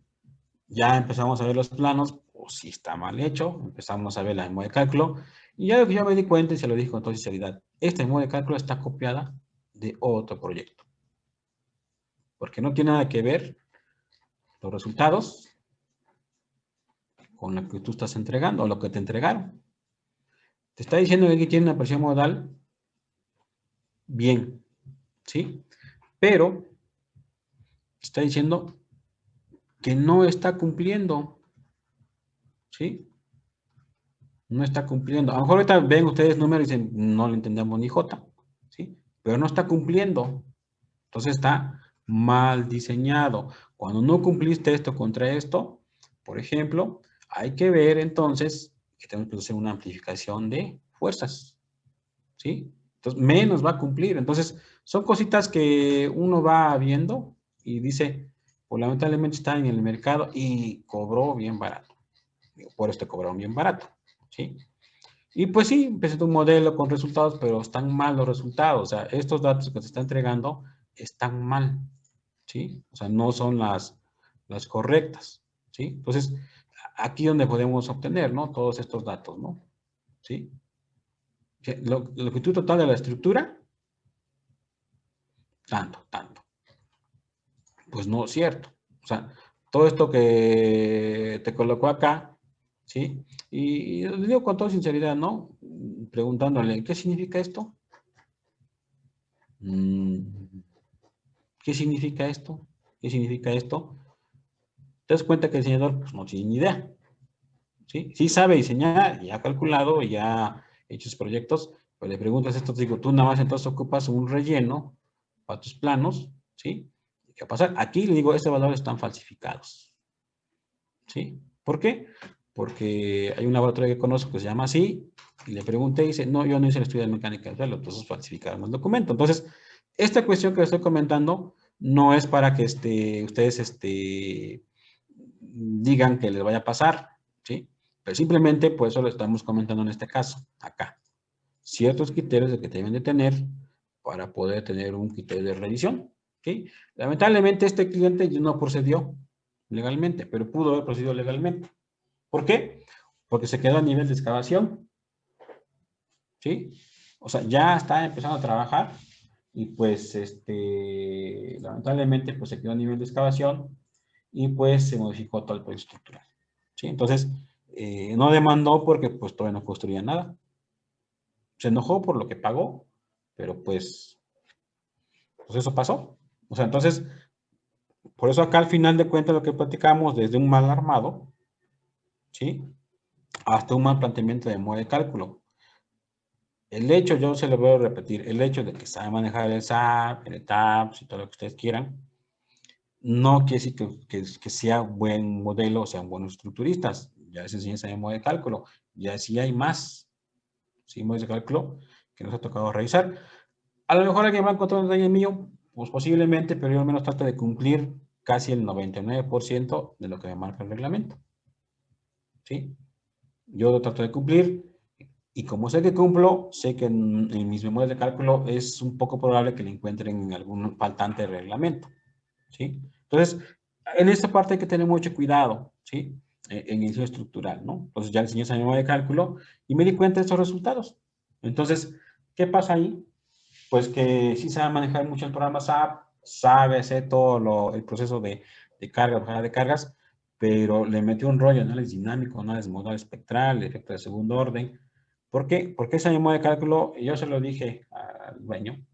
Ya empezamos a ver los planos, o si está mal hecho, empezamos a ver la memoria de cálculo, y ya lo que yo me di cuenta y se lo dije con toda sinceridad, esta memoria de cálculo está copiada de otro proyecto, porque no tiene nada que ver los resultados con lo que tú estás entregando o lo que te entregaron. Te está diciendo que aquí tiene una presión modal bien, ¿sí? Pero está diciendo que no está cumpliendo, ¿sí? No está cumpliendo. A lo mejor ahorita ven ustedes números y dicen, no lo entendemos ni J, ¿sí? Pero no está cumpliendo. Entonces está mal diseñado. Cuando no cumpliste esto contra esto, por ejemplo, hay que ver entonces que tenemos que hacer una amplificación de fuerzas, ¿sí? Entonces, menos va a cumplir. Entonces, son cositas que uno va viendo y dice, pues lamentablemente está en el mercado y cobró bien barato. Por esto cobraron bien barato, ¿sí? Y pues sí, empecé un modelo con resultados, pero están mal los resultados. O sea, estos datos que se está entregando están mal, ¿sí? O sea, no son las correctas, ¿sí? Entonces, aquí donde podemos obtener, ¿no? Todos estos datos, ¿no? ¿Sí? La longitud total de la estructura, tanto, tanto. Pues no es cierto. O sea, todo esto que te colocó acá, ¿sí? Y le digo con toda sinceridad, ¿no? Preguntándole, ¿qué significa esto? ¿Qué significa esto? ¿Qué significa esto? Te das cuenta que el diseñador pues, no tiene ni idea, ¿sí? Sí sabe diseñar, ya ha calculado, ya ha hecho sus proyectos, pero le preguntas esto, te digo, tú nada más entonces ocupas un relleno para tus planos, ¿sí? ¿Qué va a pasar? Aquí le digo, estos valores están falsificados, ¿sí? ¿Por qué? Porque hay un laboratorio que conozco que se llama así, y le pregunté y dice, no, yo no hice el estudio de mecánica del suelo, entonces falsificaron el documento. Entonces, esta cuestión que estoy comentando, no es para que ustedes digan que les vaya a pasar, ¿sí? Pero simplemente, pues eso lo estamos comentando en este caso, acá. Ciertos criterios de que deben de tener para poder tener un criterio de revisión, ¿sí? Lamentablemente este cliente no procedió legalmente, pero pudo haber procedido legalmente. ¿Por qué? Porque se quedó a nivel de excavación, ¿sí? O sea, ya está empezando a trabajar y pues, lamentablemente, pues se quedó a nivel de excavación y pues se modificó todo el proyecto estructural, ¿sí? Entonces, no demandó porque pues todavía no construía nada. Se enojó por lo que pagó, pero pues eso pasó. O sea, entonces, por eso acá al final de cuentas lo que platicamos desde un mal armado, ¿sí? Hasta un mal planteamiento de modo de cálculo. El hecho, yo se lo voy a repetir, el hecho de que sabe manejar el SAP, el TAPS y todo lo que ustedes quieran, no quiere decir que sea buen modelo o sean buenos estructuristas. Ya les enseñé ese modo de cálculo. Ya sí hay más, ¿sí? Modos de cálculo que nos ha tocado revisar. A lo mejor alguien va a encontrar un detalle mío, pues posiblemente, pero yo al menos trato de cumplir casi el 99% de lo que me marca el reglamento, ¿sí? Yo lo trato de cumplir y como sé que cumplo, sé que en mis memorias de cálculo es un poco probable que le encuentren algún faltante de reglamento, ¿sí? Entonces, en esta parte hay que tener mucho cuidado, ¿sí? En el diseño estructural, ¿no? Entonces ya enseñé esa memoria de cálculo y me di cuenta de estos resultados. Entonces, ¿qué pasa ahí? Pues que sí sabe manejar mucho el programa SAP, sabe hacer todo el proceso de carga, bajada de cargas, pero le metió un rollo, análisis dinámico, análisis modal espectral, efecto de segundo orden. ¿Por qué? Porque esa memoria de cálculo, yo se lo dije al dueño,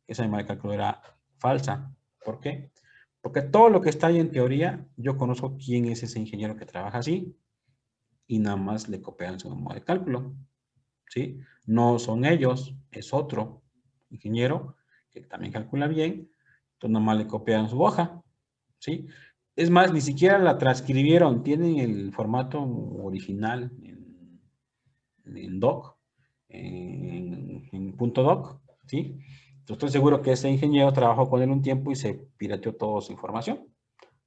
esa memoria de cálculo era falsa. ¿Por qué? Porque todo lo que está ahí en teoría, yo conozco quién es ese ingeniero que trabaja así y nada más le copian su memoria de cálculo. ¿Sí? No son ellos, es otro ingeniero que también calcula bien, entonces nomás le copian su hoja, ¿sí? Es más, ni siquiera la transcribieron, tienen el formato original en doc, en punto doc, ¿sí? Yo estoy seguro que ese ingeniero trabajó con él un tiempo y se pirateó toda su información.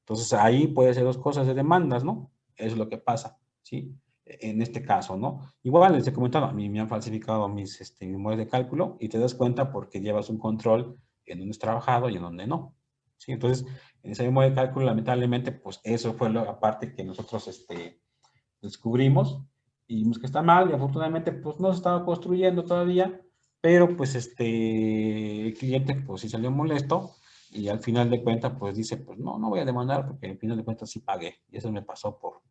Entonces ahí puede ser dos cosas de demandas, ¿no? Eso es lo que pasa, ¿sí? En este caso, ¿no? Igual les he comentado, a mí me han falsificado mis memorias de cálculo y te das cuenta porque llevas un control en donde has trabajado y en donde no, ¿sí? Entonces, en esa memoria de cálculo, lamentablemente, pues eso fue la parte que nosotros descubrimos y vimos que está mal y afortunadamente, pues no se estaba construyendo todavía, pero pues el cliente, pues sí salió molesto y al final de cuentas, pues dice, pues no, no voy a demandar porque al final de cuentas sí pagué. Y eso me pasó por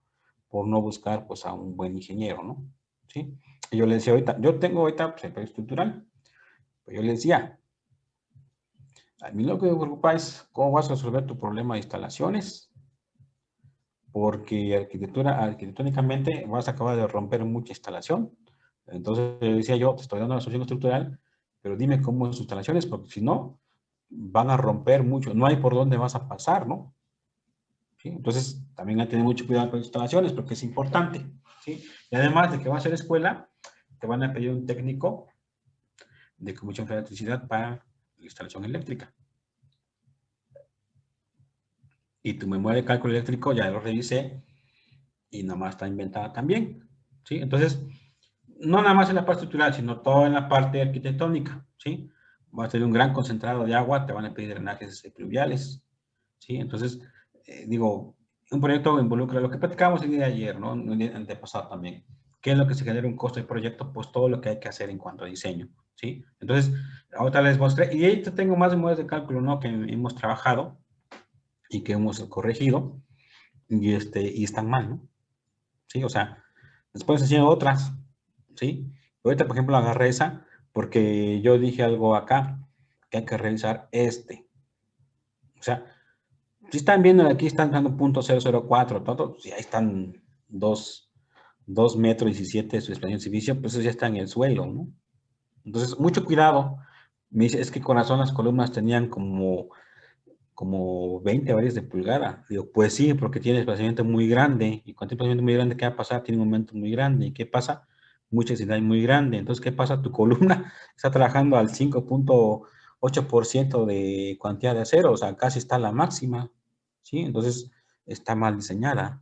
no buscar, pues, a un buen ingeniero, ¿no? ¿Sí? Y yo le decía ahorita, yo tengo ahorita, pues, el proyecto estructural. Pues yo le decía, a mí lo que me preocupa es cómo vas a resolver tu problema de instalaciones, porque arquitectónicamente vas a acabar de romper mucha instalación. Entonces, le decía yo, te estoy dando la solución estructural, pero dime cómo es sus instalaciones, porque si no, van a romper mucho, no hay por dónde vas a pasar, ¿no? ¿Sí? Entonces, también hay que tener mucho cuidado con las instalaciones porque es importante, ¿sí? Y además de que va a ser escuela, te van a pedir un técnico de conducción de electricidad para la instalación eléctrica. Y tu memoria de cálculo eléctrico ya lo revisé y nada más está inventada también, ¿sí? Entonces, no nada más en la parte estructural, sino todo en la parte arquitectónica, ¿sí? Va a tener un gran concentrado de agua, te van a pedir drenajes pluviales, ¿sí? Entonces, digo, un proyecto involucra lo que platicamos el día de ayer, ¿no? El día antepasado también. ¿Qué es lo que se genera un costo de proyecto? Pues todo lo que hay que hacer en cuanto a diseño, ¿sí? Entonces, ahorita les mostré, y ahí tengo más memorias de cálculo, ¿no? Que hemos trabajado y que hemos corregido, y están mal, ¿no? ¿Sí? O sea, después enseño otras, ¿sí? Ahorita, por ejemplo, agarré esa porque yo dije algo acá, que hay que revisar O sea, si están viendo aquí, están dando .004, todo, si ahí están 2 metros 17 de su expansión de servicio, pues eso ya está en el suelo, ¿no? Entonces, mucho cuidado. Me dice, es que con razón las columnas tenían como 20 varios de pulgada. Digo, pues sí, porque tiene desplazamiento muy grande. Y cuando tiene desplazamiento muy grande, ¿qué va a pasar? Tiene un momento muy grande. ¿Y qué pasa? Mucha densidad muy grande. Entonces, ¿qué pasa? Tu columna está trabajando al 5.8 8% de cuantía de acero, o sea, casi está la máxima, ¿sí? Entonces, está mal diseñada.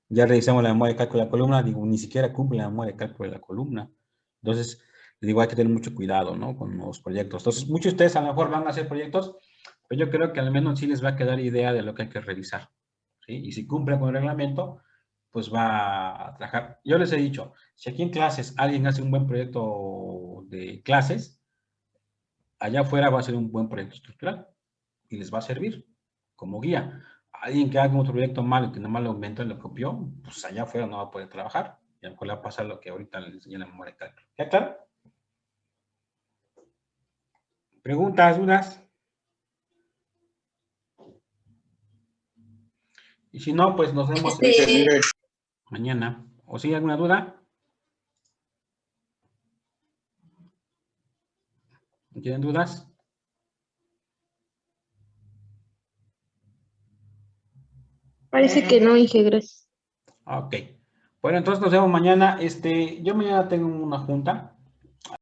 Ya revisamos la memoria de cálculo de la columna, digo, ni siquiera cumple la memoria de cálculo de la columna. Entonces, digo, hay que tener mucho cuidado, ¿no? Con los proyectos. Entonces, muchos de ustedes a lo mejor van a hacer proyectos, pero yo creo que al menos sí les va a quedar idea de lo que hay que revisar, ¿sí? Y si cumple con el reglamento, pues va a trabajar. Yo les he dicho, si aquí en clases alguien hace un buen proyecto de clases, allá afuera va a ser un buen proyecto estructural y les va a servir como guía. Alguien que haga un proyecto malo y que nomás lo inventó y lo copió, pues allá afuera no va a poder trabajar. Y a lo mejor le va a pasar lo que ahorita les enseñé en la memoria de cálculo. ¿Ya claro? ¿Preguntas, dudas? Y si no, pues nos vemos mañana. ¿O si hay alguna duda? ¿Tienen dudas? Parece que no, Inge, gracias. Ok. Bueno, entonces nos vemos mañana. Yo mañana tengo una junta.